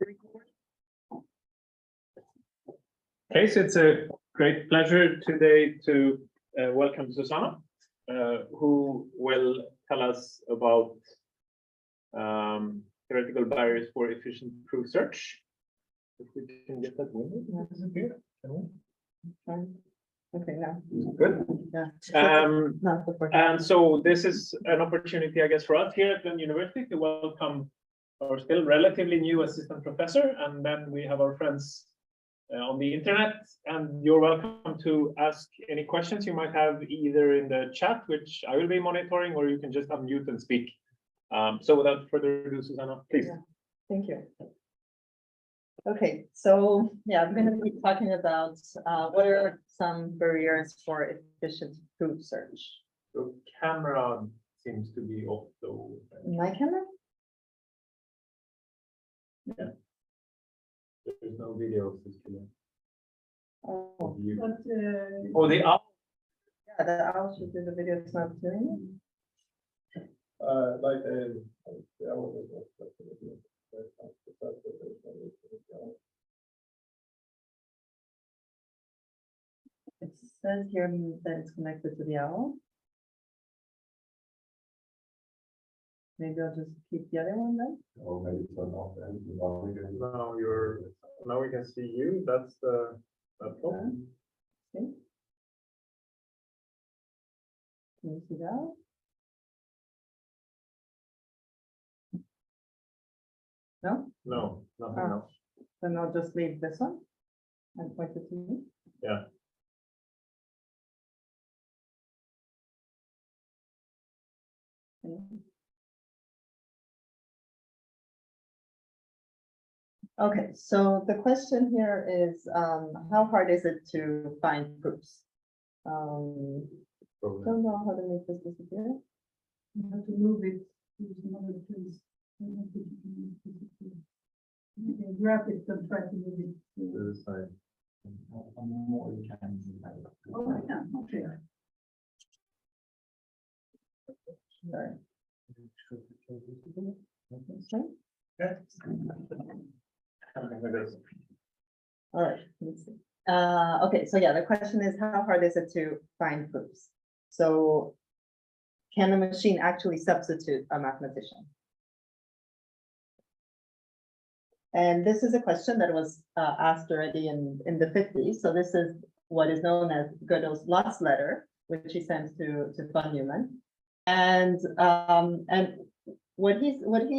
Okay, so it's a great pleasure today to welcome Susanna, who will tell us about theoretical barriers for efficient proof search. If we can get that window to disappear, can we? Okay, now. Good. Yeah. And so this is an opportunity, I guess, for us here at Lund University to welcome our still relatively new assistant professor, and then we have our friends on the internet, and you're welcome to ask any questions you might have either in the chat, which I will be monitoring, or you can just unmute and speak. So without further ado, Susanna, please. Yeah. Thank you. Okay, so yeah, I'm going to be talking about what are some barriers for efficient proof search. Your camera seems to be off, though. My camera? Yeah. There's no video. Oh, You. but, Oh, the owl. yeah, the owl should do the video. It's not doing it. It says here that it's connected to the owl. Maybe I'll just keep the other one then. Or maybe turn off and Now we can see you. That's the laptop. See? Can you see that? No? No, nothing Oh. else. Then I'll just leave this one and point it to me. Yeah. Okay, so the question here is, how hard is it to find proofs? Don't know how to make this disappear. You have to move it to some other place. You can grab it and try to move it. To the side. more you can. Oh, I can, okay. Sorry. All right, let's see. Okay, so yeah, the question is, how hard is it to find proofs? So can a machine actually substitute a mathematician? And this is a question that was asked already in the 50s. So this is what is known as Gödel's lost letter, which he sends to von Neumann. And what he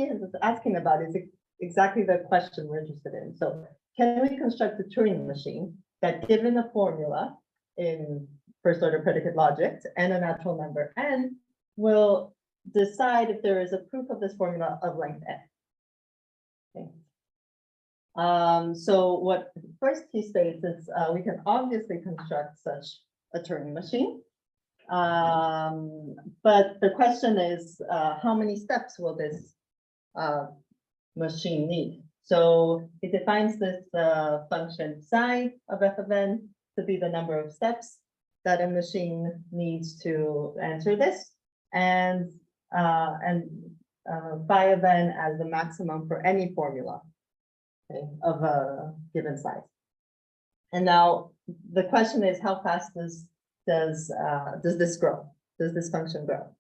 is asking about is exactly the question we're interested in. So can we construct a Turing machine that, given a formula in first order predicate logic and a natural number n, will decide if there is a proof of this formula of length n? Okay. So what first he states is we can obviously construct such a Turing machine. But the question is, how many steps will this machine need? So it defines this function psi of f of n to be the number of steps that a machine needs to answer this, and phi of n as the maximum for any formula, okay, of a given size. And now the question is, how fast does this grow? Does this function grow?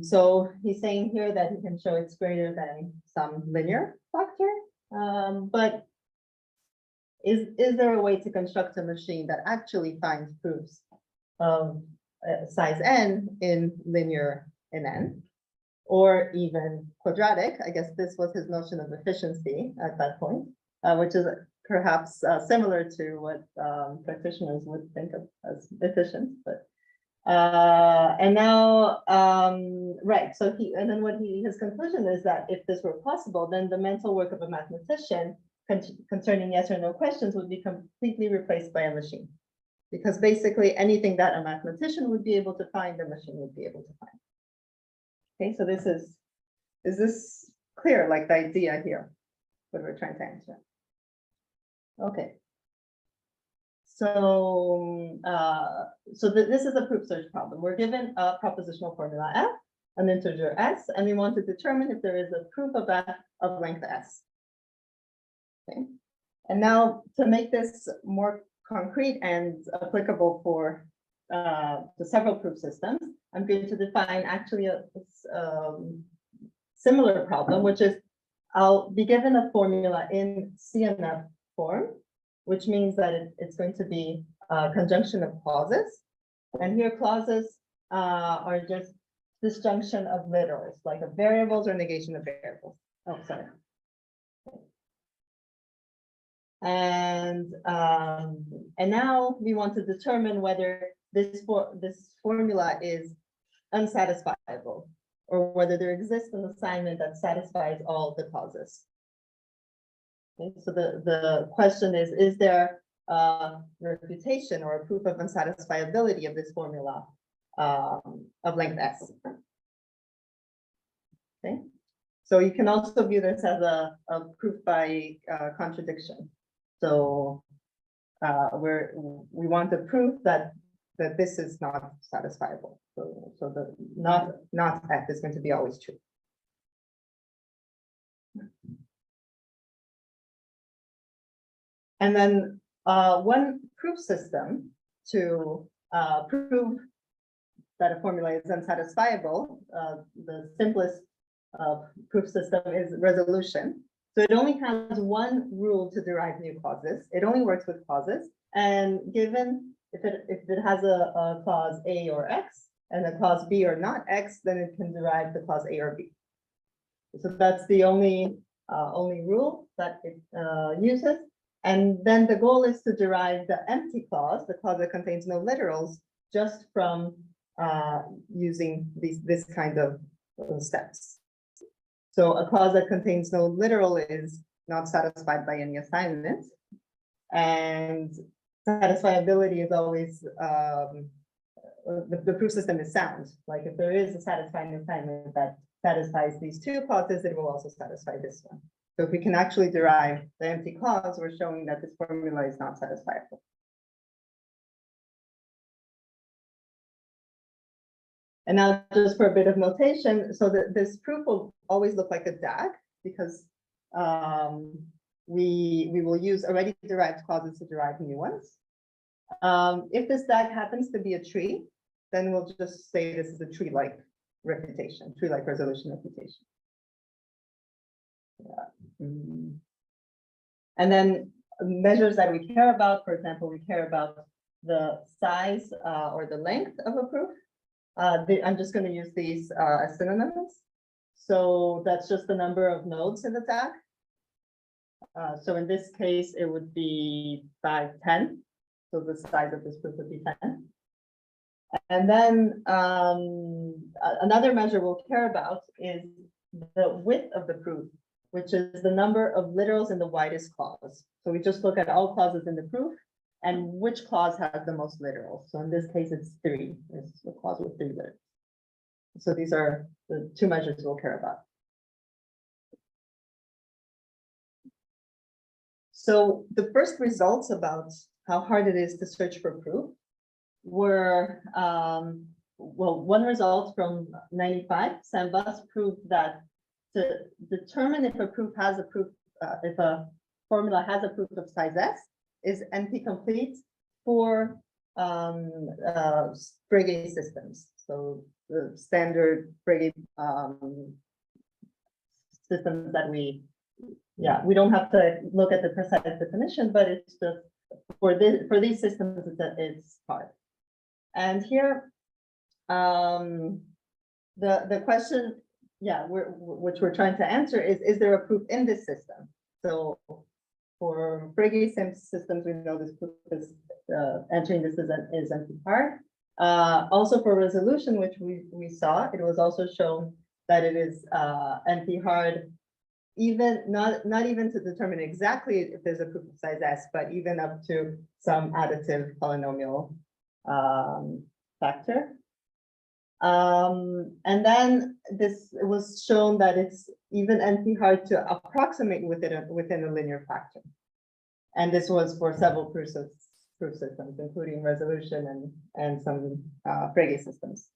So he's saying here that he can show it's greater than some linear factor, but is there a way to construct a machine that actually finds proofs of size n in linear in n, or even quadratic? I guess this was his notion of efficiency at that point, which is perhaps similar to what practitioners would think of as efficient, but and now right, so his conclusion is that if this were possible, then the mental work of a mathematician concerning yes or no questions would be completely replaced by a machine, because basically anything that a mathematician would be able to find, the machine would be able to find. Okay, so this is this clear, like the idea here, what we're trying to answer? Okay. So, this is a proof search problem. We're given a propositional formula F, an integer s, and we want to determine if there is a proof of f of length s. Okay, and now to make this more concrete and applicable for the several proof systems, I'm going to define actually a similar problem, which is I'll be given a formula in CNF form, which means that it's going to be a conjunction of clauses. And here clauses are just disjunction of literals, like of variables or negation of variables. Oh, sorry. And now we want to determine whether this formula is unsatisfiable, or whether there exists an assignment that satisfies all the clauses. Okay, so the question is there a refutation or a proof of unsatisfiability of this formula of length s? Okay, so you can also view this as a proof by contradiction. So we want the proof that this is not satisfiable. So the not f is going to be always true. And then one proof system to prove that a formula is unsatisfiable, the simplest proof system is resolution. So it only has one rule to derive new clauses. It only works with clauses, and given if it has a clause A or X and a clause B or not X, then it can derive the clause A or B. So that's the only rule that it uses. And then the goal is to derive the empty clause, the clause that contains no literals, just from using this kind of steps. So a clause that contains no literal is not satisfied by any assignment, and satisfiability is always the proof system is sound. Like if there is a satisfying assignment that satisfies these two clauses, it will also satisfy this one. So if we can actually derive the empty clause, we're showing that this formula is not satisfiable. And now just for a bit of notation, so that this proof will always look like a DAG, because we will use already derived clauses to derive new ones. If this DAG happens to be a tree, then we'll just say this is a tree-like refutation, tree-like resolution refutation. Yeah. And then measures that we care about, for example, we care about the size or the length of a proof. I'm just going to use these as synonyms. So that's just the number of nodes in the tag. So in this case, it would be 510. So the size of this proof would be 10. And then another measure we'll care about is the width of the proof, which is the number of literals in the widest clause. So we just look at all clauses in the proof and which clause has the most literals. So in this case, it's 3. It's a clause with 3 literals. So these are the two measures we'll care about. So the first results about how hard it is to search for proof were, well, one result from 95, Sambas proved that to determine if a proof has a proof, if a formula has a proof of size S, is NP complete for Frege systems. So the standard Frege systems that we don't have to look at the precise definition, but it's just for these systems it's hard. And here the question, which we're trying to answer is there a proof in this system? So for Frege systems, we know this proof is entering this is NP hard. Also for resolution, which we saw, it was also shown that it is NP hard, even not even to determine exactly if there's a proof of size S, but even up to some additive polynomial factor. And then it was shown that it's even NP hard to approximate within a linear factor. And this was for several proof systems, including resolution and some Frege systems.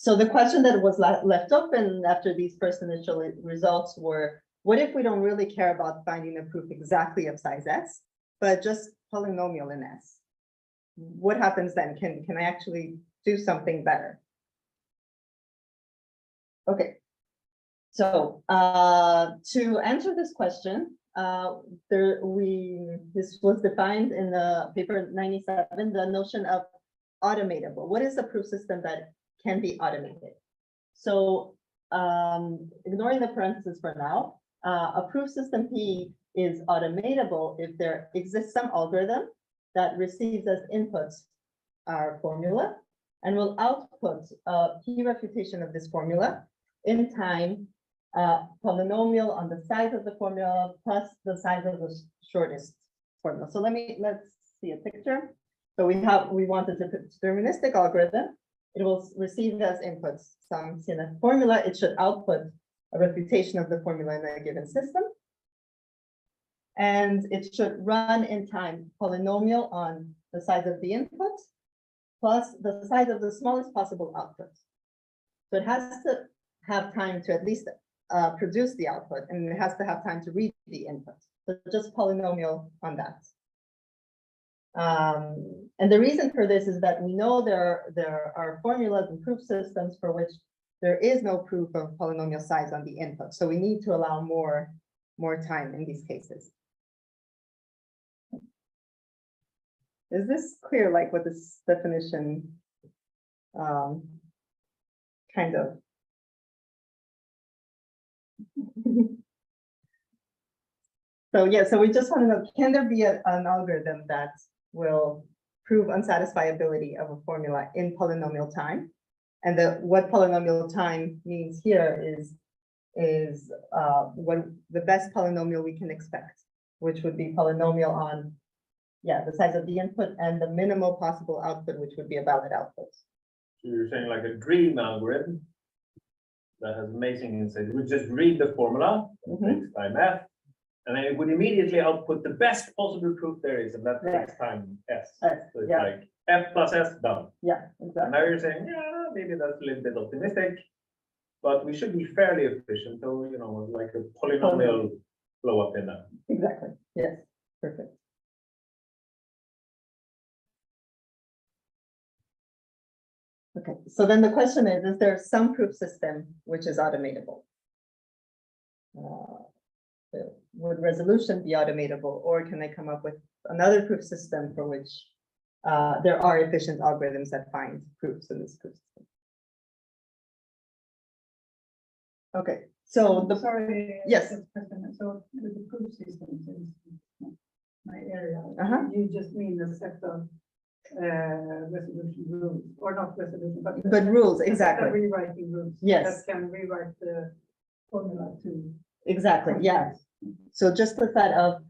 So the question that was left open after these first initial results were, what if we don't really care about finding a proof exactly of size S, but just polynomial in S? What happens then? Can I actually do something better? Okay. So to answer this question, this was defined in the paper 97, the notion of automatable. What is a proof system that can be automated? So ignoring the parentheses for now, a proof system P is automatable if there exists some algorithm that receives as inputs our formula and will output a P refutation of this formula in time, polynomial on the size of the formula plus the size of the shortest formula. So let's see a picture. So we want a deterministic algorithm. It will receive as inputs some CNF formula. It should output a refutation of the formula in a given system. And it should run in time polynomial on the size of the input plus the size of the smallest possible output. So it has to have time to at least produce the output, and it has to have time to read the input. So just polynomial on that. And the reason for this is that we know there are formulas and proof systems for which there is no proof of polynomial size on the input. So we need to allow more time in these cases. Is this clear, like what this definition kind of? So yeah, so we just want to know, can there be an algorithm that will prove unsatisfiability of a formula in polynomial time? And what polynomial time means here is what the best polynomial we can expect, which would be polynomial on, yeah, the size of the input and the minimal possible output, which would be a valid output. So you're saying like a dream algorithm that has amazing insight. It would just read the formula, takes time F, and then it would immediately output the best possible proof there is, and that takes time S. So it's yeah. like F plus S done. Yeah, And exactly. now you're saying, yeah, maybe that's a little bit optimistic, but we should be fairly efficient. So, you know, like a polynomial flow up in that. Exactly. Yes. Perfect. Okay, so then the question is there some proof system which is automatable? Would resolution be automatable, or can I come up with another proof system for which there are efficient algorithms that find proofs in this proof system? Okay, so the Sorry. Yes. So with the proof systems is my area. Uh-huh. You just mean a set of resolution rules, or not resolution, but. But rules, a set of exactly. Rewriting rules. Yes. That can rewrite the formula to. Exactly, yeah. So just the fact of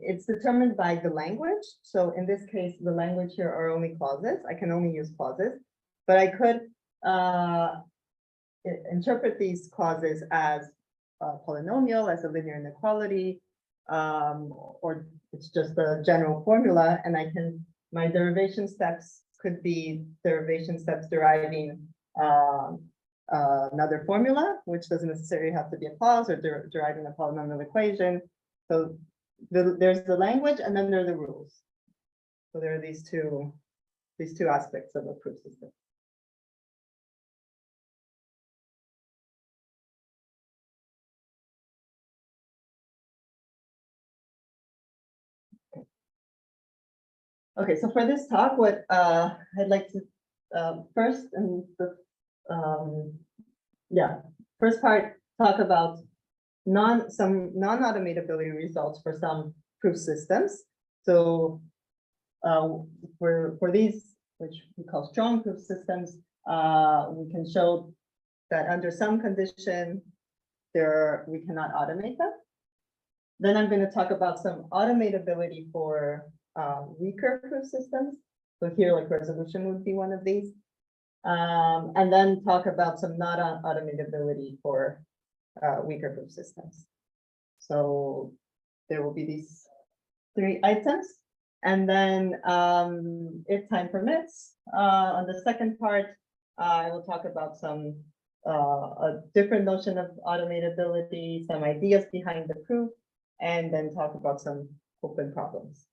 it's determined by the language. So in this case, the language here are only clauses. I can only use clauses, but I could interpret these clauses as a polynomial, as a linear inequality, or it's just a general formula, and my derivation steps could be derivation steps deriving another formula, which doesn't necessarily have to be a clause, or deriving a polynomial equation. So there's the language, and then there are the rules. So there are these two aspects of a proof system. Okay, so for this talk, what I'd like to first and the first part talk about some non-automatability results for some proof systems. So for these, which we call strong proof systems, we can show that under some condition we cannot automate them. Then I'm going to talk about some automatability for weaker proof systems. So here, like resolution would be one of these. And then talk about some not automatability for weaker proof systems. So there will be these 3 items. And then if time permits, on the second part, I will talk about some a different notion of automatability, some ideas behind the proof, and then talk about some open problems.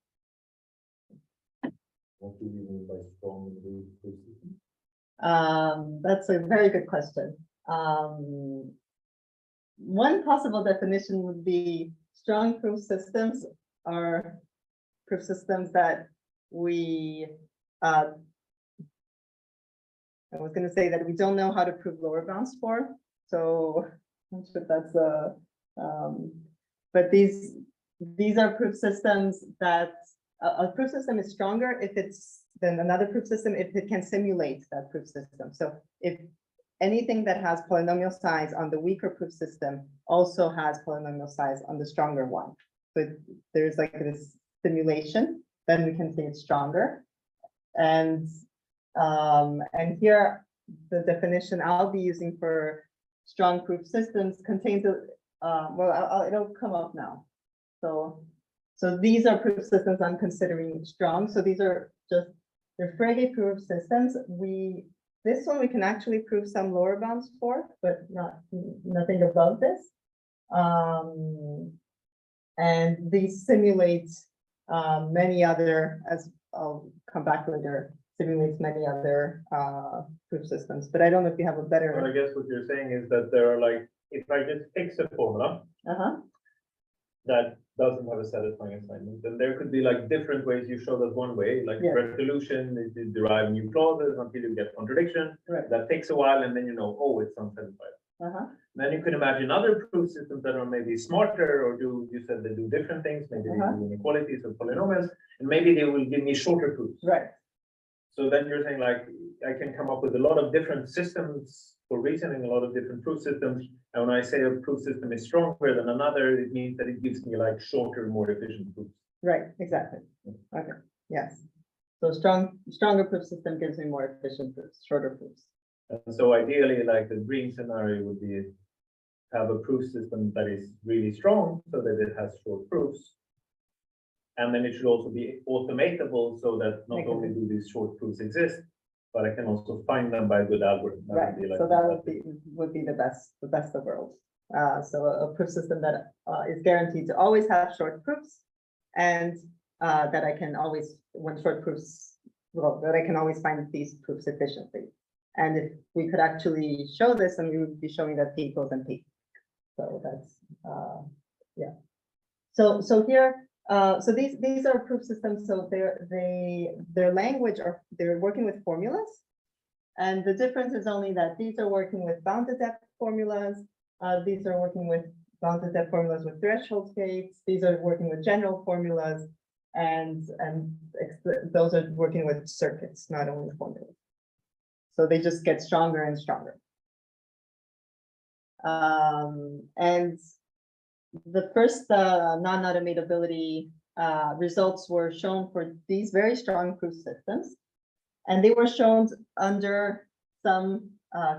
What do you mean by strong proof system? That's a very good question. One possible definition would be strong proof systems are proof systems that we, I was going to say that we don't know how to prove lower bounds for. So I'm not sure if that's but these are proof systems that a proof system is stronger if it's than another proof system if it can simulate that proof system. So if anything that has polynomial size on the weaker proof system also has polynomial size on the stronger one. But there's like this simulation, then we can say it's stronger. And here the definition I'll be using for strong proof systems contains a it'll come up now. So these are proof systems I'm considering strong. So these are just they're Frege proof systems. This one we can actually prove some lower bounds for, but nothing above this. And these simulate many other, as I'll come back later, simulates many other proof systems. But I don't know if you have a Well, better. I guess what you're saying is that there are like, if I just fix a formula that doesn't have a satisfying assignment, then there could be like different ways you show that one way, like Yeah. resolution, you derive new clauses until you get contradiction. Right. That takes a while, and then you know, oh, it's unsatisfied. Then you can imagine other proof systems that are maybe smarter, or you said they do different things, maybe they do inequalities or polynomials, and maybe they will give me shorter proofs. Right. So then you're saying like, I can come up with a lot of different systems for reasoning, a lot of different proof systems. And when I say a proof system is stronger than another, it means that it gives me like shorter, more efficient proofs. Right, exactly. Okay, yes. So stronger proof system gives me more efficient proofs, shorter proofs. And so ideally, like the dream scenario would be have a proof system that is really strong so that it has short proofs. And then it should also be automatable so that not only do these short proofs exist, but I can also find them by a good algorithm. Right, so that would be the best of worlds. So a proof system that is guaranteed to always have short proofs, and that I can always, when short proofs, well, that I can always find these proofs efficiently. And if we could actually show this, then we would be showing that P equals NP. So that's yeah. So here. So these are proof systems. So their language they're working with formulas, and the difference is only that these are working with bounded depth formulas. These are working with bounded depth formulas with threshold states. These are working with general formulas, and those are working with circuits, not only formulas. So they just get stronger and stronger. And the first non-automatability results were shown for these very strong proof systems, and they were shown under some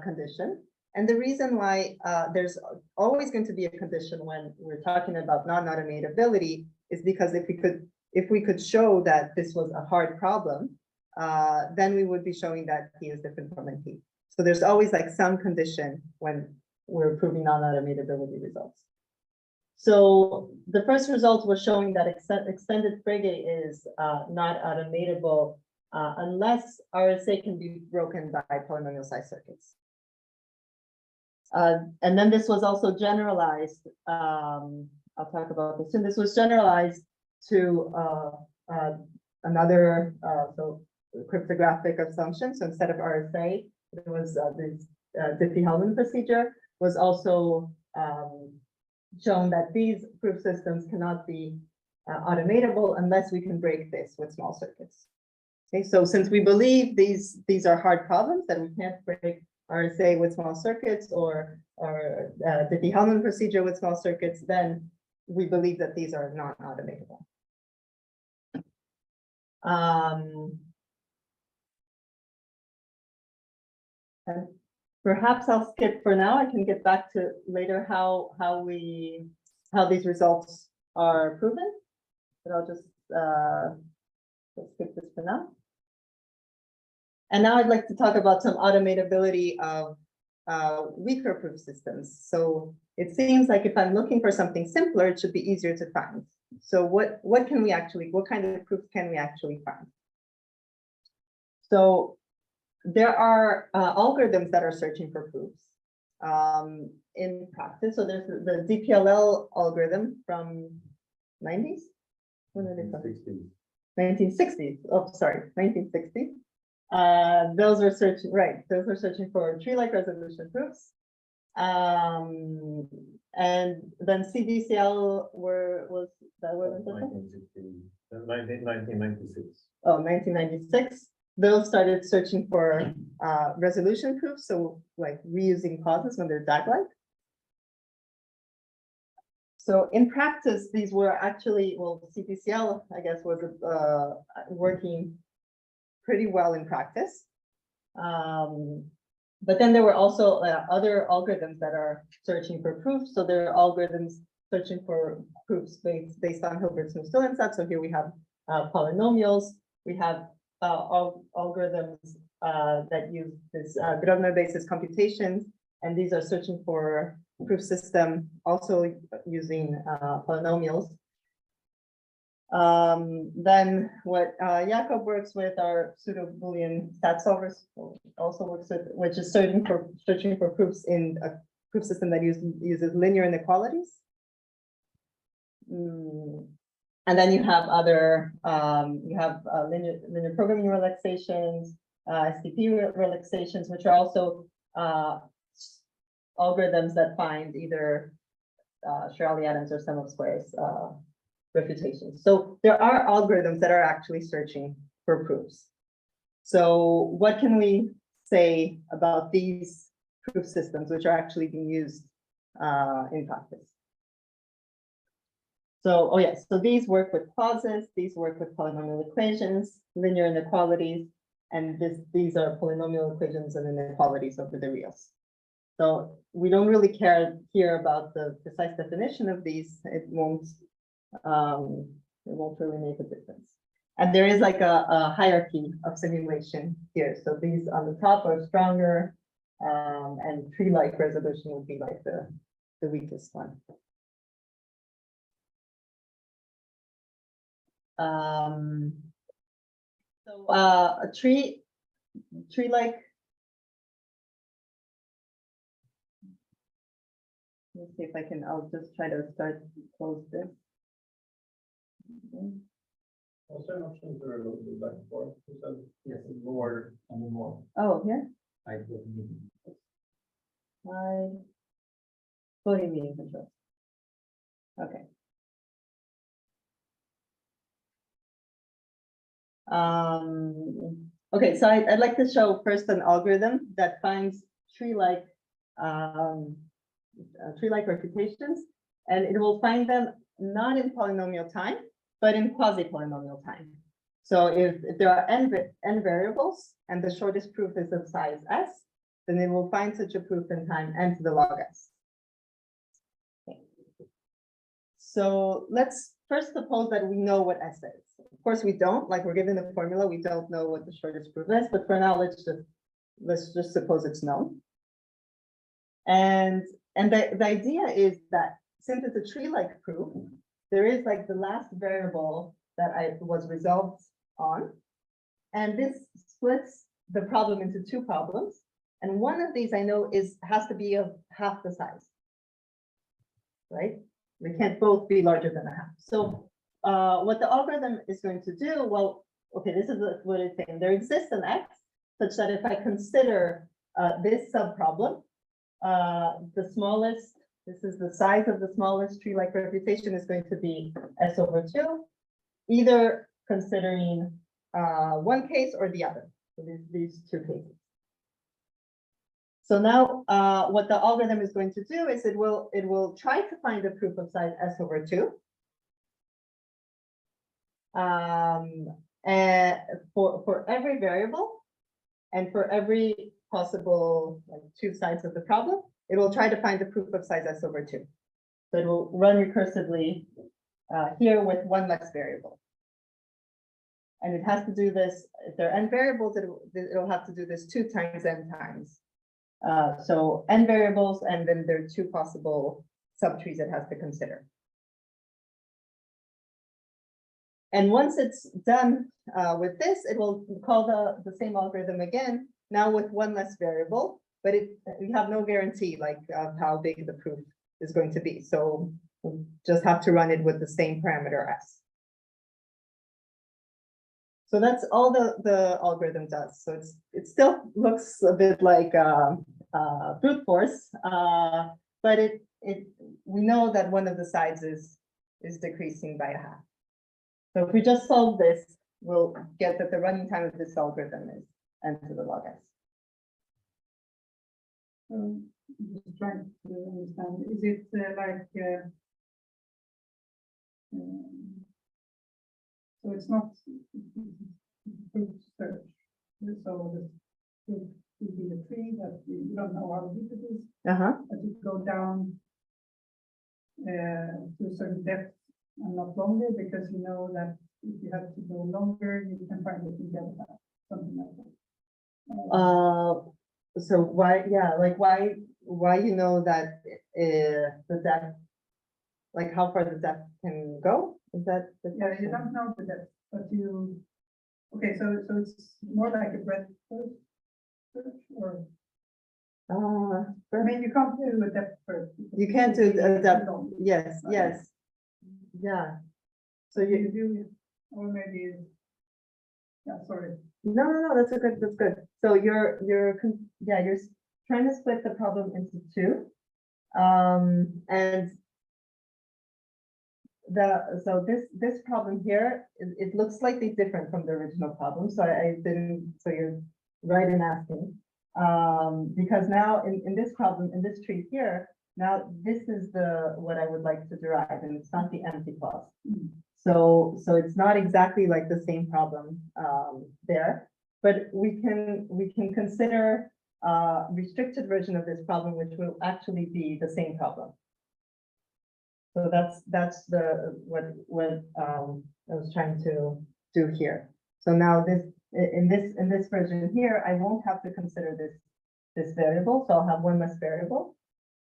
condition. And the reason why there's always going to be a condition when we're talking about non-automatability is because if we could show that this was a hard problem, then we would be showing that P is different from NP. So there's always like some condition when we're proving non-automatability results. So the first result was showing that extended Frege is not automatable unless RSA can be broken by polynomial size circuits. And then this was also generalized. I'll talk about this soon. This was generalized to another cryptographic assumption. So instead of RSA, it was this Diffie-Hellman procedure was also shown that these proof systems cannot be automatable unless we can break this with small circuits. Okay, so since we believe these are hard problems that we can't break RSA with small circuits or Diffie-Hellman procedure with small circuits, then we believe that these are not automatable. And perhaps I'll skip for now. I can get back to later how these results are proven, but I'll just skip this for now. And now I'd like to talk about some automatability of weaker proof systems. So it seems like if I'm looking for something simpler, it should be easier to find. So what kind of proofs can we actually find? So there are algorithms that are searching for proofs in practice. So there's the DPLL algorithm from 90s. When did it come? 1960s. Oh, sorry, 1960s. Those are searching, right? Those are searching for tree-like resolution proofs. And then CDCL was that what was it? 1996. Oh, 1996. Those started searching for resolution proofs, so like reusing clauses when they're DAG-like. So in practice, these were actually, well, CPCL, I guess, was working pretty well in practice. But then there were also other algorithms that are searching for proofs. So there are algorithms searching for proofs based on Hilbert's Nullstellensatz. So here we have polynomials. We have algorithms that use this Gödel basis computations, and these are searching for proof system also using polynomials. Then what Jakob works with are pseudo-Boolean stat solvers, also works with, which is searching for proofs in a proof system that uses linear inequalities. And then you have other, linear programming relaxations, STP relaxations, which are also algorithms that find either Shirley-Adams or sum of squares refutations. So there are algorithms that are actually searching for proofs. So what can we say about these proof systems, which are actually being used in practice? So, oh yes, so these work with clauses, these work with polynomial equations, linear inequalities, and these are polynomial equations and inequalities over the reals. So we don't really care here about the precise definition of these. It won't really make a difference. And there is like a hierarchy of simulation here. So these on the top are stronger, and tree-like resolution would be like the weakest one. So a tree-like. Let's see if I can, I'll just try to start to close this. Also an option to remove the back and forth. Yes, more and more. Oh, yeah. I don't need. Voting meeting control. Okay. Okay, so I'd like to show first an algorithm that finds tree-like refutations, and it will find them not in polynomial time, but in quasi-polynomial time. So if there are n variables and the shortest proof is of size s, then it will find such a proof in time n to the log s. Okay. So let's first suppose that we know what s is. Of course, we don't, like we're given the formula, we don't know what the shortest proof is, but for now, let's just suppose it's known. And the idea is that since it's a tree-like proof, there is like the last variable that was resolved on, and this splits the problem into two problems. And one of these I know has to be of half the size, right? They can't both be larger than a half. So what the algorithm is going to do, well, okay, this is what it's saying. There exists an x such that if I consider this subproblem, the smallest, this is the size of the smallest tree-like refutation is going to be s over 2, either considering one case or the other. So these two cases. So now what the algorithm is going to do is it will try to find a proof of size s over 2. And for every variable and for every possible like two sides of the problem, it will try to find the proof of size s over 2. So it will run recursively here with one less variable. And it has to do this, if there are n variables, it'll have to do this 2 times n times. So n variables, and then there are 2 possible subtrees it has to consider. And once it's done with this, it will call the same algorithm again, now with 1 less variable, but we have no guarantee like of how big the proof is going to be. So we'll just have to run it with the same parameter s. So that's all the algorithm does. So it still looks a bit like brute force, but we know that one of the sides is decreasing by a half. So if we just solve this, we'll get that the running time of this algorithm is n to the log s. Just trying to understand, is it so it's not proof search, so the proof will be the tree that you don't know how deep it is, but you go down to a certain depth and not longer, because you know that if you have to go longer, you can find it and get that, something like that. So why, yeah, like why you know that the depth, like how far the depth can go? Is that the Yeah, you question? don't know the depth, but you, okay, so it's more like a breadth first search, or, I mean, you can't do a depth first. because You can't do it's a depth, long. yes, yes. Yeah. So You you, do, or maybe, yeah, sorry. no, that's good. So you're trying to split the problem into 2. And so this problem here, it looks slightly different from the original problem. So so you're right in asking. Because now in this problem, in this tree here, now this is what I would like to derive, and it's not the empty clause. So it's not exactly like the same problem there, but we can consider a restricted version of this problem, which will actually be the same problem. So that's what I was trying to do here. So now in this version here, I won't have to consider this variable, so I'll have 1 less variable,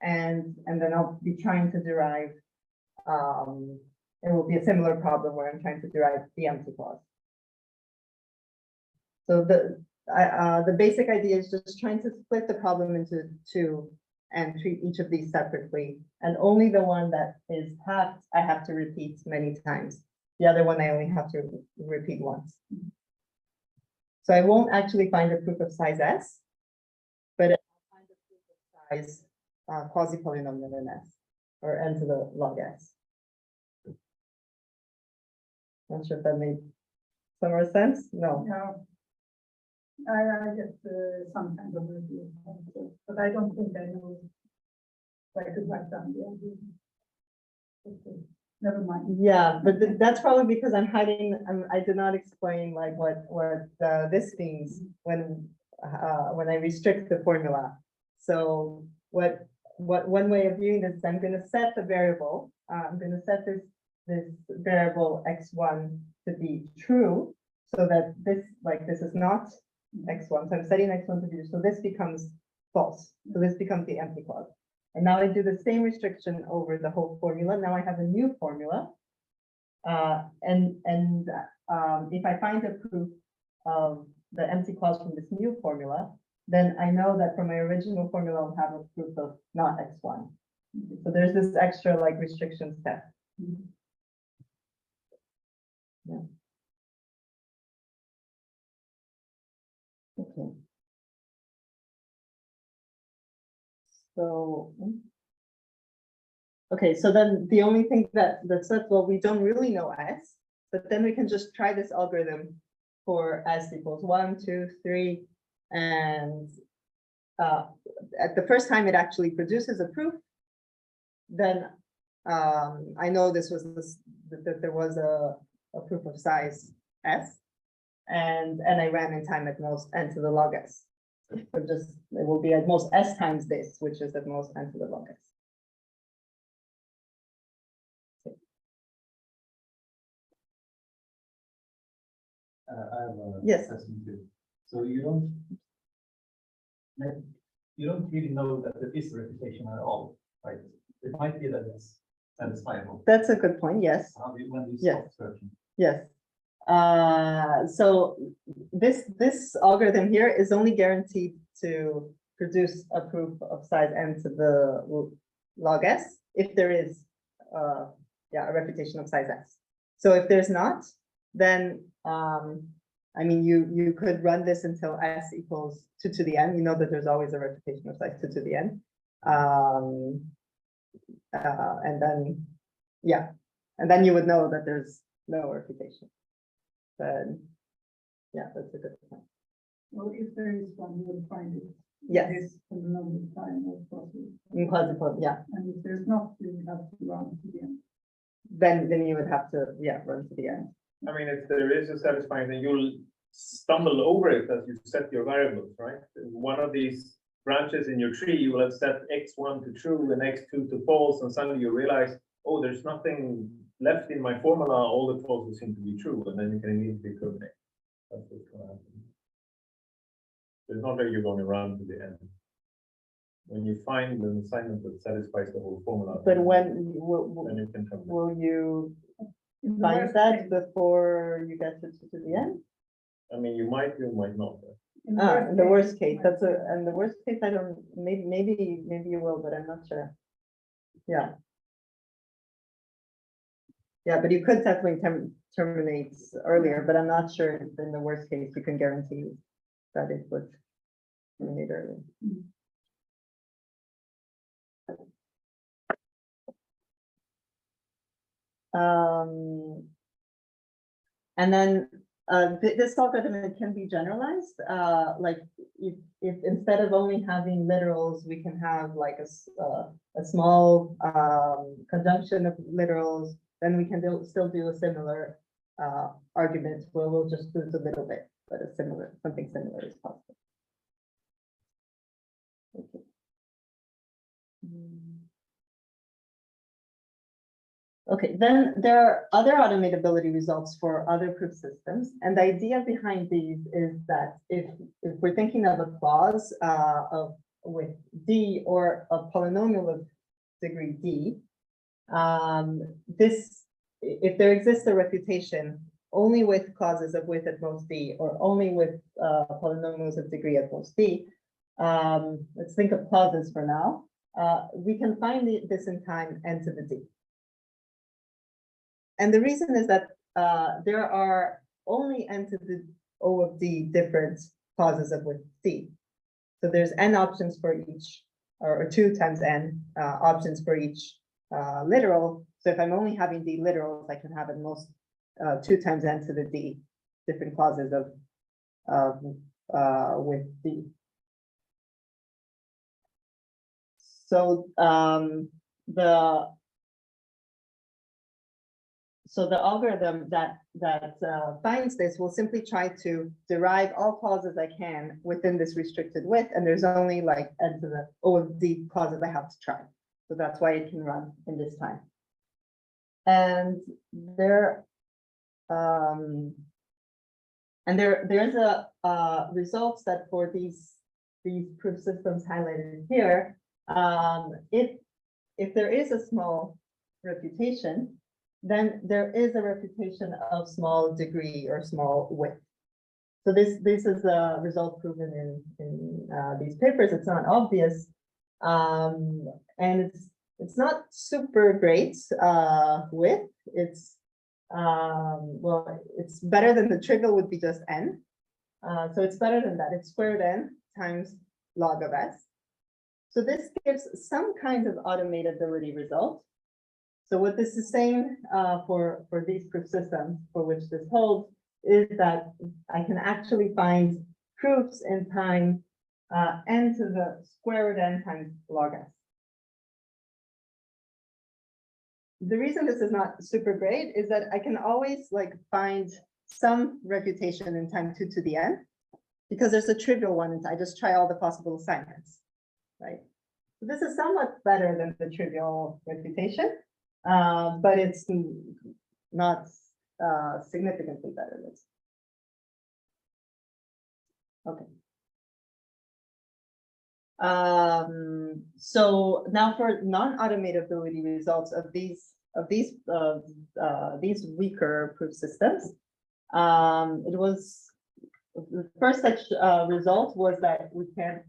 and then I'll be trying to derive. It will be a similar problem where I'm trying to derive the empty clause. So the basic idea is just trying to split the problem into 2 and treat each of these separately. And only the one that is halved, I have to repeat many times. The other one I only have to repeat once. So I won't actually find a proof of size s, but I'll find a proof of size quasi-polynomial in s, or n to the log s. Not sure if that made some more sense. No. No. I get some kind of review, but I don't think I know if I could write down the idea. Okay, never mind. Yeah, but that's probably because I'm hiding. I did not explain like what this means when I restrict the formula. So what one way of viewing this is I'm going to set the variable. I'm going to set this variable x1 to be true, so that this is not x1. So I'm setting x1 to be true. So this becomes false. So this becomes the empty clause. And now I do the same restriction over the whole formula. Now I have a new formula. If I find a proof of the empty clause from this new formula, then I know that from my original formula, I'll have a proof of not x1. So there's this extra like restriction step. Yeah. Okay. So, okay, so then the only thing that's left, well, we don't really know s, but then we can just try this algorithm for s equals 1, 2, 3, and at the first time it actually produces a proof, then I know that there was a proof of size s, and I ran in time at most n to the log s. So it will be at most s times this, which is at most n to the log s. I have a Yes. question too. So you don't really know that there is a reputation at all, right? It might be that it's satisfiable. That's a good point, yes. When you Yes. stop searching. Yes. So this algorithm here is only guaranteed to produce a proof of size n to the log s if there is a reputation of size s. So if there's not, then I mean you could run this until s equals 2 to the n. You know that there's always a reputation of size 2 to the n. And then and then you would know that there's no reputation. But yeah, that's a good point. Well, if there is one, you will find it. Yes. This phenomenon time of possible. In quadruple, yeah. And if there's not, you will have to run to the end. Then you would have to run to the end. I mean, if there is a satisfying, then you'll stumble over it as you set your variables, right? One of these branches in your tree, you will have set x1 to true and x2 to false, and suddenly you realize, oh, there's nothing left in my formula, all the falses seem to be true, and then you can immediately terminate. That's what's going to happen. It's not that you're going to run to the end. When you find an assignment that satisfies the whole formula. But when then you can terminate. will you In the find worst that case- before you get to the end? I mean, you might not. in In the worst case, you that's might and the worst case, I don't, maybe you will, but I'm not sure. Yeah. Yeah, but you could definitely terminate earlier, but I'm not sure if in the worst case, you can guarantee that it would terminate early. And then this algorithm, it can be generalized, like if instead of only having literals, we can have like a small conjunction of literals, then we can still do a similar argument where we'll just lose a little bit, but something similar is possible. Okay. Okay, then there are other automatability results for other proof systems. And the idea behind these is that if we're thinking of a clause with D or a polynomial of degree D, if there exists a refutation only with clauses of width at most D or only with polynomials of degree at most D, let's think of clauses for now, we can find this in time n to the D. And the reason is that there are only n to the O of D different clauses of width D. So there's n options for each, or 2 times n options for each literal. So if I'm only having D literals, I can have at most 2 times n to the D different clauses of width D. So the algorithm that finds this will simply try to derive all clauses I can within this restricted width, and there's only like n to the O of D clauses I have to try. So that's why it can run in this time. And there's a results that for these proof systems highlighted here, if there is a small refutation, then there is a refutation of small degree or small width. So this is a result proven in these papers. It's not obvious, and it's not super great width. It's well, it's better than the trivial would be just n. So it's better than that. It's square root n times log of s. So this gives some kind of automatability result. So what this is saying for these proof systems for which this holds is that I can actually find proofs in time n to the square root n times log s. The reason this is not super great is that I can always like find some refutation in time 2 to the n, because there's a trivial one and I just try all the possible assignments, right? So this is somewhat better than the trivial refutation, but it's not significantly better. Okay. So now for non-automatability results of these weaker proof systems, it was the first such result was that we can't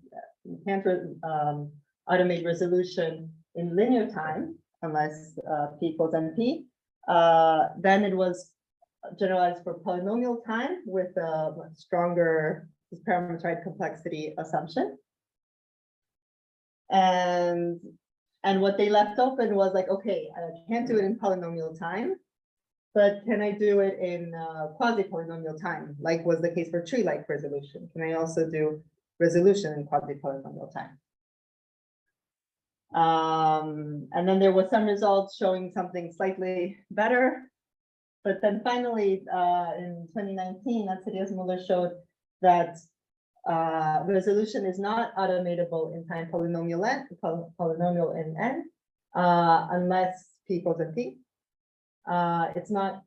automate resolution in linear time unless p equals np. Then it was generalized for polynomial time with a stronger parameterized complexity assumption. And what they left open was like, okay, I can't do it in polynomial time, but can I do it in quasi-polynomial time, like was the case for tree-like resolution? Can I also do resolution in quasi-polynomial time? And then there was some results showing something slightly better. But then finally, in 2019, Atselias Muller showed that resolution is not automatable in time polynomial in n, unless p equals a p. It's not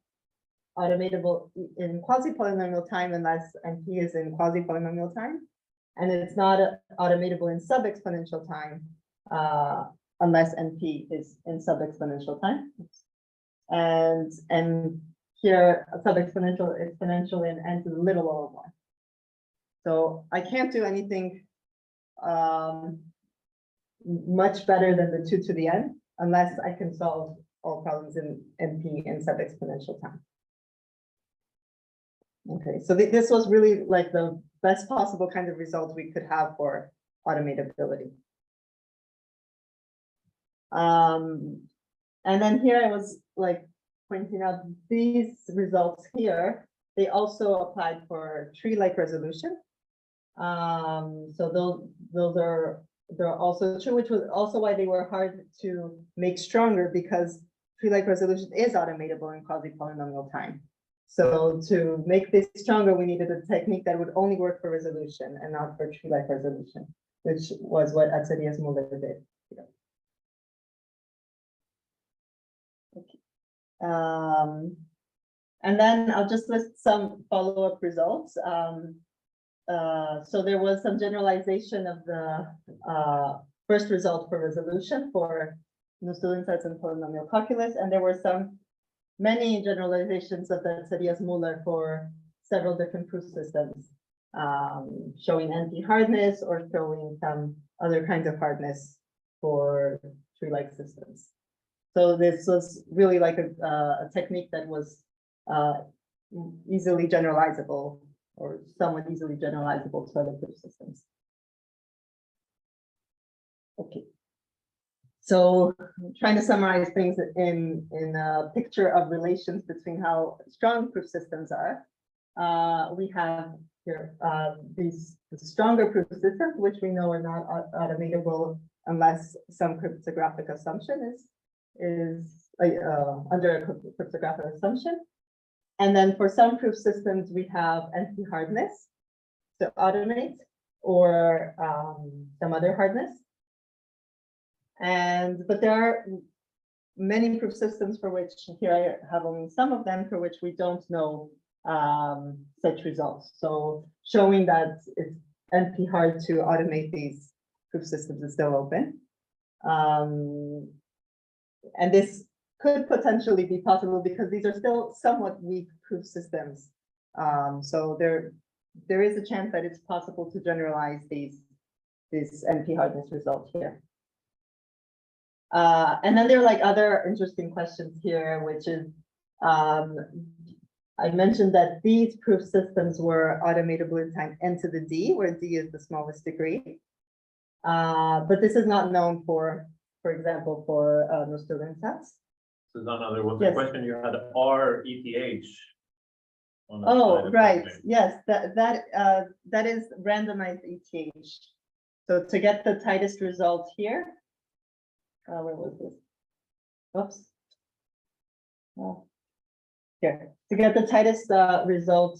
automatable in quasi-polynomial time unless np is in quasi-polynomial time, and it's not automatable in sub-exponential time unless np is in sub-exponential time. And here sub-exponential, exponential in n to the little o of 1. So I can't do anything much better than the 2 to the n unless I can solve all problems in NP in sub-exponential time. Okay, so this was really like the best possible kind of result we could have for automatability. And then here I was like pointing out these results here, they also applied for tree-like resolution. So they're also true, which was also why they were hard to make stronger, because tree-like resolution is automatable in quasi-polynomial time. So to make this stronger, we needed a technique that would only work for resolution and not for tree-like resolution, which was what Atselias Muller did. Okay. And then I'll just list some follow-up results. So there was some generalization of the first result for resolution for Nussdalen sets and polynomial calculus, and there were many generalizations of the Atselias Muller for several different proof systems, showing NP hardness or showing some other kinds of hardness for tree-like systems. So this was really like a technique that was easily generalizable, or somewhat easily generalizable to other proof systems. Okay. So I'm trying to summarize things in a picture of relations between how strong proof systems are. We have here these stronger proof systems, which we know are not automatable unless some cryptographic assumption is under a cryptographic assumption. And then for some proof systems, we have NP hardness to automate, or some other hardness. But there are many proof systems for which, here I have only some of them, for which we don't know such results. So showing that it's NP hard to automate these proof systems is still open. And this could potentially be possible because these are still somewhat weak proof systems. So there is a chance that it's possible to generalize this NP hardness result here. And then there are like other interesting questions here, which is, I mentioned that these proof systems were automatable in time n to the d, where d is the smallest degree. But this is not known for example, for Nussdalen sets. Susanna, there was a Yes. question, you had R ETH. on the Oh, slide of right. something. Yes, that is randomized ETH. So to get the tightest result here, where was this? Oops. Oh. Here, to get the tightest result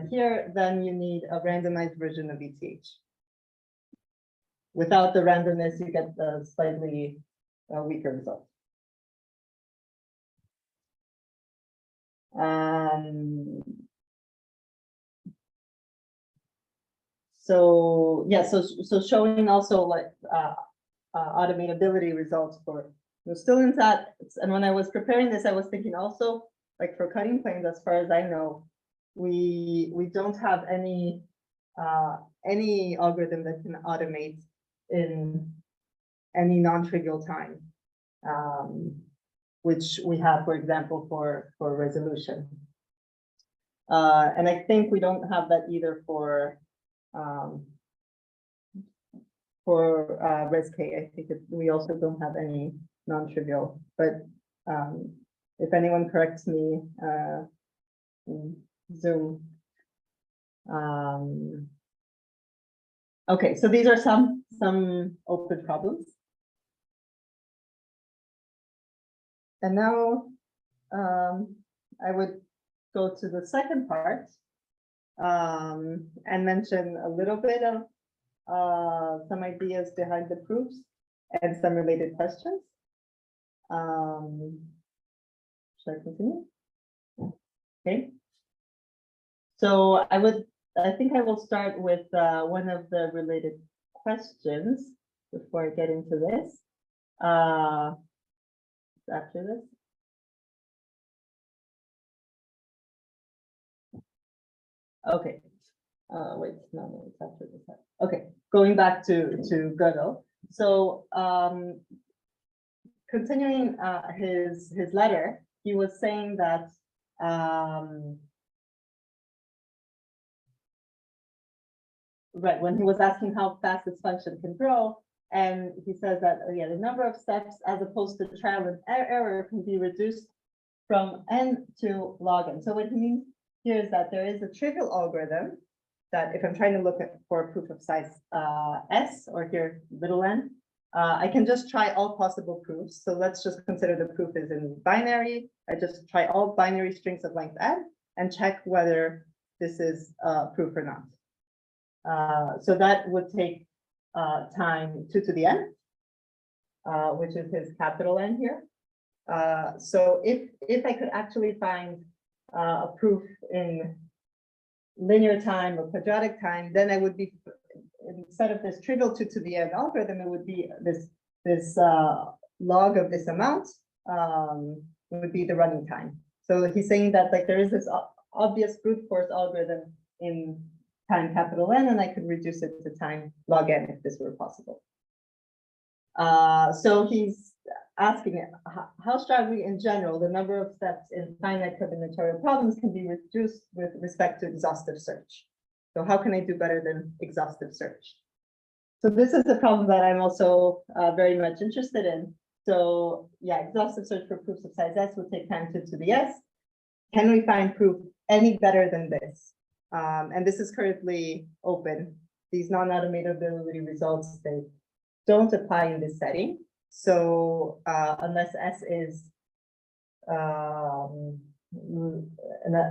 here, then you need a randomized version of ETH. Without the randomness, you get the slightly weaker result. So, yeah, so showing also like, automatability results for the students that, and when I was preparing this, I was thinking also, like for cutting planes, as far as I know, we don't have any algorithm that can automate in any non-trivial time. Which we have, for example, for resolution. And I think we don't have that either for ResK. I think we also don't have any non-trivial, but if anyone corrects me, in Zoom. Okay, so these are some open problems. And now I would go to the second part and mention a little bit of some ideas behind the proofs and some related questions. Should I continue? Okay. So I think I will start with one of the related questions before I get into this. After this. Okay. Wait, no, it's after this. Okay, going back to Gödel. So continuing his letter, he was saying that right, when he was asking how fast this function can grow, and he says that yeah, the number of steps as opposed to trial and error can be reduced from n to log n. So what he means here is that there is a trivial algorithm that if I'm trying to look for a proof of size s, or here little n, I can just try all possible proofs. So let's just consider the proof is in binary. I just try all binary strings of length n and check whether this is a proof or not. So that would take time 2 to the n, which is his capital N here. So if I could actually find a proof in linear time or quadratic time, then I would be, instead of this trivial 2 to the n algorithm, it would be this log of this amount would be the running time. So he's saying that like there is this obvious brute force algorithm in time capital N, and I could reduce it to time log n if this were possible. So he's asking how strongly in general the number of steps in finite combinatorial problems can be reduced with respect to exhaustive search. So how can I do better than exhaustive search? So this is a problem that I'm also very much interested in. So yeah, exhaustive search for proofs of size s would take time 2 to the s. Can we find proof any better than this? And this is currently open. These non-automatability results, they don't apply in this setting. So unless S is,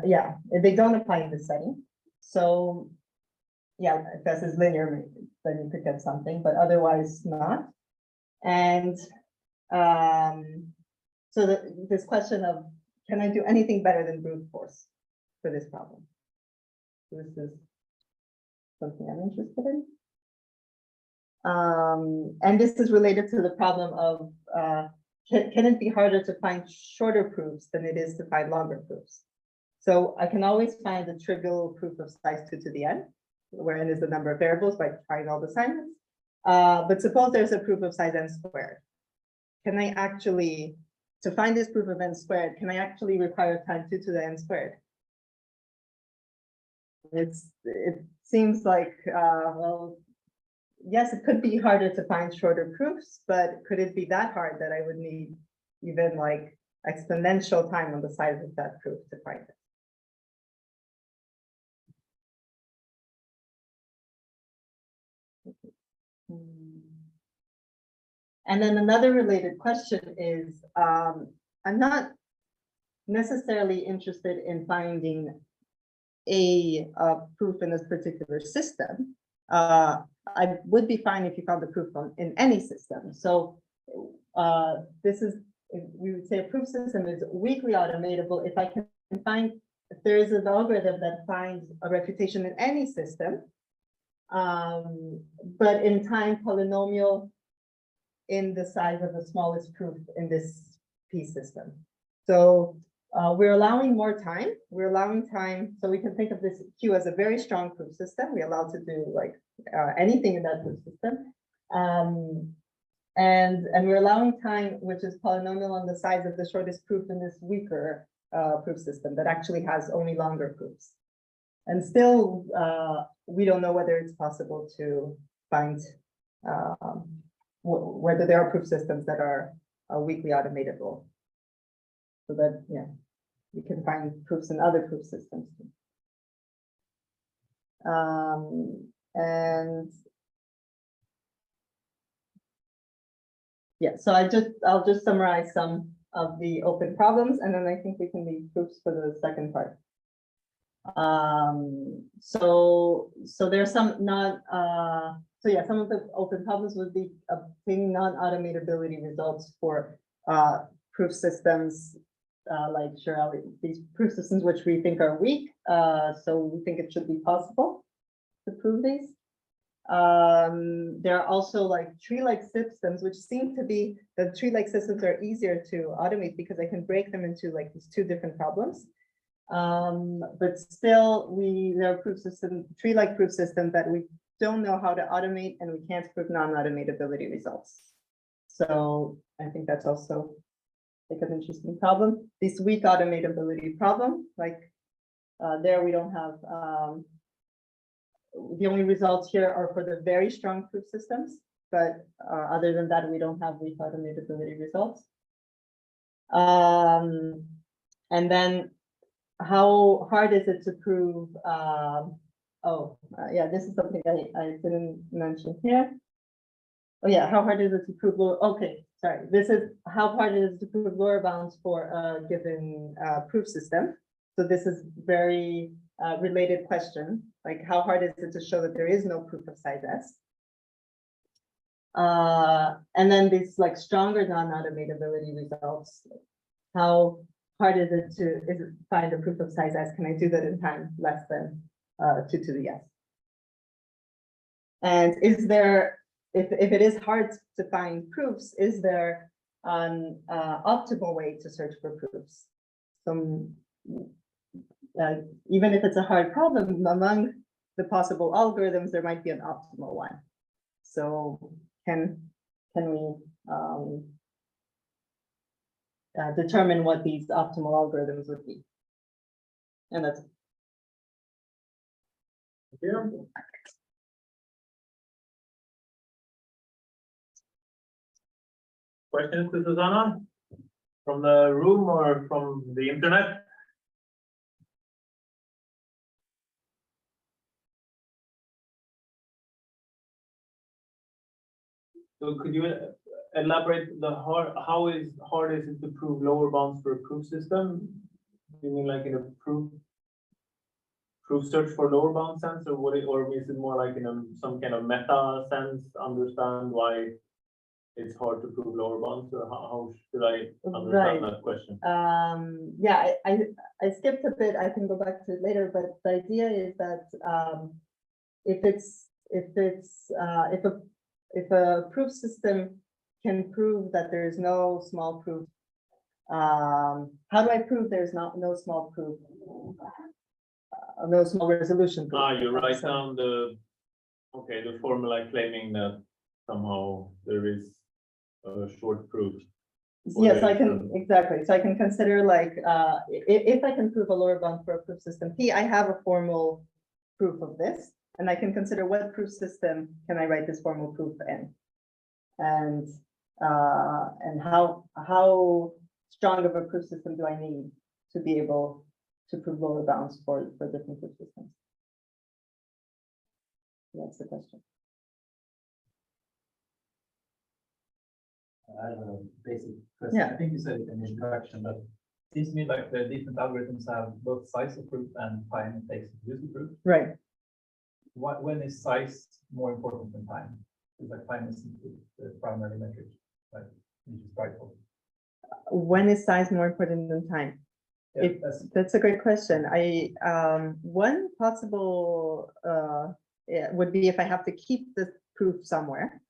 yeah, they don't apply in this setting. So yeah, if S is linear, then you could get something, but otherwise not. And so this question of, can I do anything better than brute force for this problem? This is something I'm interested in. And this is related to the problem of, can it be harder to find shorter proofs than it is to find longer proofs? So I can always find a trivial proof of size 2 to the n, where n is the number of variables by trying all the assignments. But suppose there's a proof of size n squared. Can I actually, to find this proof of n squared, can I actually require time 2 to the n squared? It seems like, well, yes, it could be harder to find shorter proofs, but could it be that hard that I would need even like exponential time on the side of that proof to find it? And then another related question is, I'm not necessarily interested in finding a proof in this particular system. I would be fine if you found the proof in any system. So this is, we would say a proof system is weakly automatable if I can find, if there is an algorithm that finds a refutation in any system, but in time polynomial in the size of the smallest proof in this P system. So we're allowing more time. We're allowing time, so we can think of this Q as a very strong proof system. We're allowed to do like anything in that proof system. And we're allowing time, which is polynomial on the size of the shortest proof in this weaker proof system that actually has only longer proofs. And still, we don't know whether it's possible to find whether there are proof systems that are weakly automatable. So that, yeah, we can find proofs in other proof systems. And yeah, so I'll just summarize some of the open problems, and then I think we can leave proofs for the second part. So there's some so yeah, some of the open problems would be obtaining non-automatability results for proof systems like these proof systems which we think are weak. So we think it should be possible to prove these. There are also like tree-like systems, which seem to be the tree-like systems are easier to automate because I can break them into like these two different problems. But still, there are proof system, tree-like proof systems that we don't know how to automate, and we can't prove non-automatability results. So I think that's also like an interesting problem. This weak automatability problem, like there we don't have. The only results here are for the very strong proof systems, but other than that, we don't have weak automatability results. And then how hard is it to prove? Yeah, this is something I didn't mention here. Oh yeah, how hard is it to prove lower? Okay, sorry. This is how hard it is to prove lower bounds for a given proof system. So this is very related question. Like, how hard is it to show that there is no proof of size S? And then these like stronger non-automatability results. How hard is it to find a proof of size S? Can I do that in time less than 2 to the S? And is there, if it is hard to find proofs, is there an optimal way to search for proofs? Even if it's a hard problem, among the possible algorithms, there might be an optimal one. So can we determine what these optimal algorithms would be? And that's Here. Questions to Susanna from the room or from the internet? So could you elaborate how hard is it to prove lower bounds for a proof system? You mean like in a proof search for lower bound sense, or what? Or is it more like in some kind of meta sense? Understand why it's hard to prove lower bounds, or how should I understand that question? Yeah, I skipped a bit. I can go back to it later, but the idea is that if a proof system can prove that there is no small proof, how do I prove there's no small proof? No small resolution proof. You write down the formula claiming that somehow there is a short proof. Yes, I can, exactly. So I can consider like, if I can prove a lower bound for a proof system P, I have a formal proof of this, and I can consider what proof system can I write this formal proof in, and how strong of a proof system do I need to be able to prove lower bounds for different proof systems? That's the question. I have a basic question. Yeah. I think you said it in the introduction, but it seems to me like the different algorithms have both size of proof and time it takes to produce the proof. Right. When is size more important than time? Because like time is the primary metric, right? Which is frightful. When is size more important than time? Yeah, That's a great question. One possible would be if I have to keep the proof somewhere.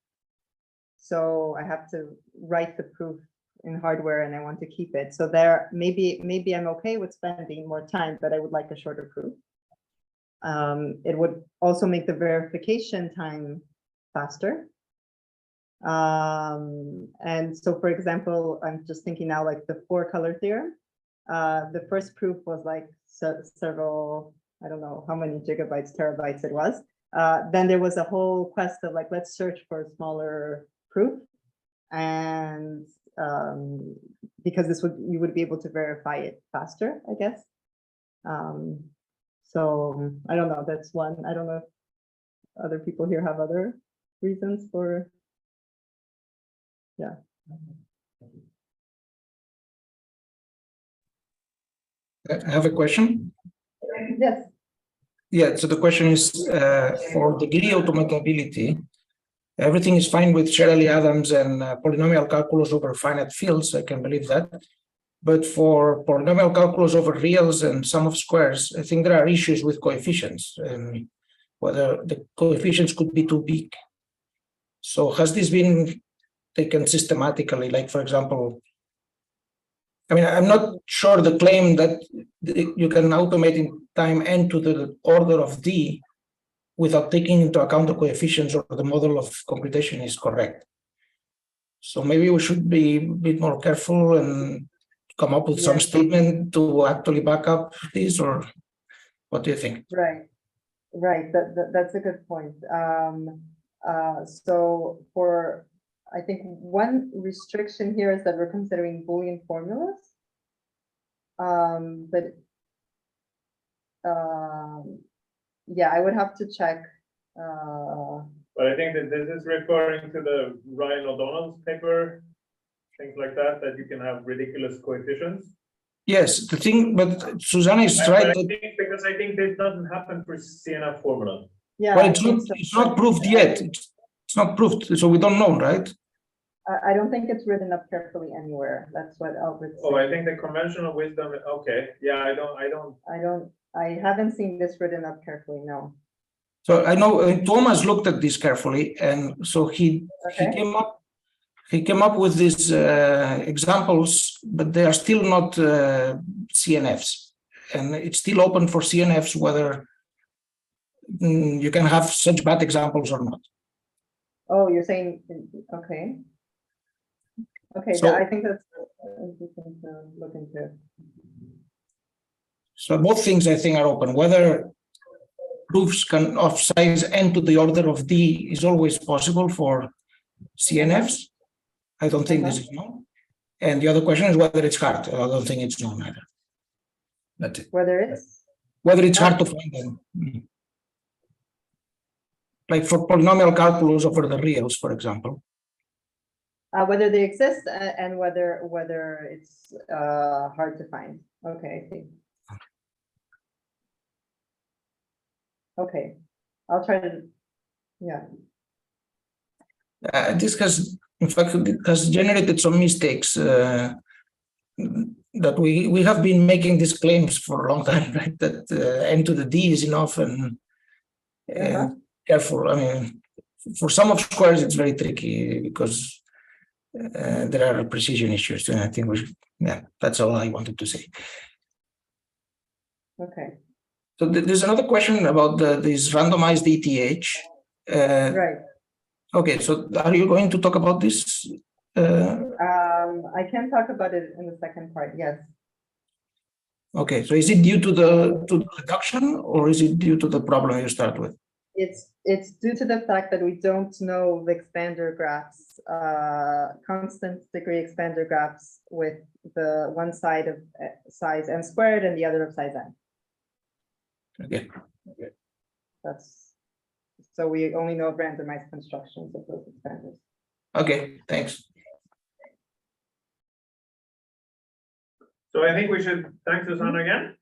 So I have to write the proof in hardware and I want to keep it. So there, maybe I'm okay with spending more time, but I would like a shorter proof. It would also make the verification time faster. And so, for example, I'm just thinking now, like the 4-color theorem. The first proof was like several, I don't know how many gigabytes, terabytes it was. Then there was a whole quest of like, let's search for a smaller proof. And because you would be able to verify it faster, I guess. So I don't know, that's one. I don't know if other people here have other reasons for, yeah. I have a question. Yes. Yeah, so the question is for degree automatability, everything is fine with Shirley-Adams and polynomial calculus over finite fields. I can believe that. But for polynomial calculus over reals and sum of squares, I think there are issues with coefficients, whether the coefficients could be too big. So has this been taken systematically? Like, for example, I mean, I'm not sure the claim that you can automate in time n to the order of d without taking into account the coefficients or the model of computation is correct. So maybe we should be a bit more careful and come up with some statement to actually back up this, or what do you think? Right. That's a good point. So for, I think one restriction here is that we're considering Boolean formulas. Yeah, I would have to check. But I think that this is referring to the Ryan O'Donnell's paper, things like that, that you can have ridiculous coefficients. Yes, the thing, but Susanna is But right. I think, because I think this doesn't happen for CNF formula. Yeah, Well, I think so. it's not proved yet. It's not proved, so we don't know, right? I don't think it's written up carefully anywhere. That's what Albert said. Oh, I think the conventional wisdom, okay, yeah, I haven't seen this written up carefully, no. So I know Thomas looked at this carefully, and so he came up with these examples, but they are still not CNFs, and it's still open for CNFs whether you can have such bad examples or not. Oh, you're saying, okay. Okay, So- I think that's interesting to look into. So both things I think are open. Whether proofs can of size n to the order of d is always possible for CNFs. I don't think this is known. And the other question is whether it's hard. I don't think it's known either. That's it. Whether it's Hard to find them. Like for polynomial calculus over the reals, for example. whether they exist and whether it's hard to find. Okay, I see. Okay, I'll try to, yeah. This has, in fact, it has generated some mistakes that we have been making these claims for a long time, right? That n to the d is enough and careful. I mean, for sum of squares, it's very tricky because there are precision issues. And I think that's all I wanted to say. Okay. So there's another question about this randomized ETH. Right. Okay, so are you going to talk about this? I can talk about it in the second part, yes. Okay, so is it due to the reduction, or is it due to the problem you start with? It's due to the fact that we don't know the expander graphs, constant degree expander graphs with the one side of size n squared and the other of size n. Okay. So we only know randomized constructions of those expanders. Okay, thanks. So I think we should thank Susanna again.